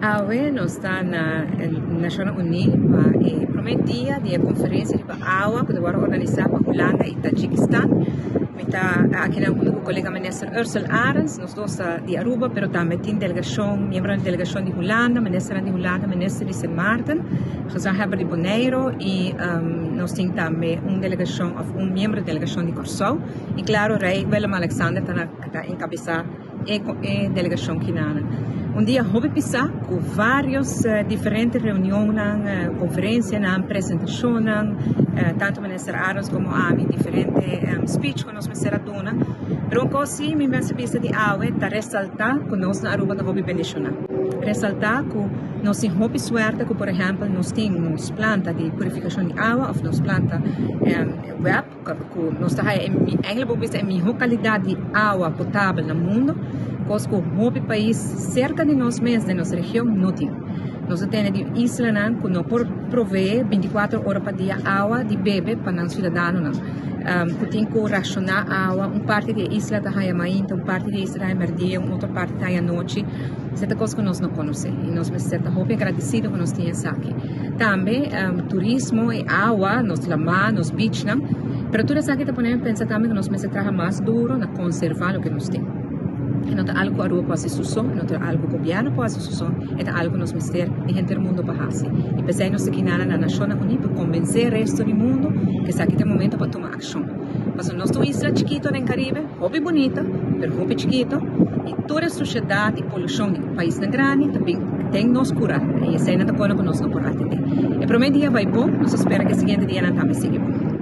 Awe nós está na Nações Unidas para o primeiro dia de conferência de água que agora organizar para Holanda e Tajiquistão. Está aqui com o colega ministro Ursula Arens, nós dois de Aruba, mas também tem delegação, membro da delegação de Holanda, ministro de Sint Maarten, gezagheber de Bonaire e nós temos também delegação, membro da delegação de Curaçao. E claro, rei Willem Alexander está encabeçar a delegação quinana. Dia houve pisar com várias diferentes reuniões, conferências, apresentações, tanto ministro Arons como a mim diferentes speech que nós ministra dona. Pero um coisa me pensa de água está ressaltar que nós na Aruba não houve bendicionar. Ressaltar que nós temos suerte que, por exemplo, nós temos planta de purificação de água, ou nós planta web, que nós temos eigenlijk a melhor qualidade de água potável no mundo. Coisa que o país cerca de nós mesmos, de nossa região, não tem. Nós temos islas que não provê 24 horas por dia água de bebê para os cidadãos. Que tem que racionar água, uma parte da isla está à manhã, uma parte da isla está à merdia, outra parte está à noite. Isso é coisa que nós não conhecemos e nós estamos muito agradecidos que nós temos aqui. Também, turismo e água, nós lamar, nos beaches, mas tudo isso aqui podemos pensar também que nós precisamos mais duro na conservar o que nós temos. Não é algo que a Aruba pode fazer, não é algo que o governo pode fazer, é algo que nós precisamos de gente do mundo para fazer. E precisamos aqui na Nações Unidas para convencer o resto do mundo que está aqui tem momento para tomar ação. Mas nós temos isla chiquita no Caribe, hobby bonita, mas hobby chiquito, e toda a sociedade e poluição do país grande também tem que nos curar. E essa é a coisa que nós não podemos atender. E para o dia vai bom, nós esperamos que o seguinte dia não também siga bom.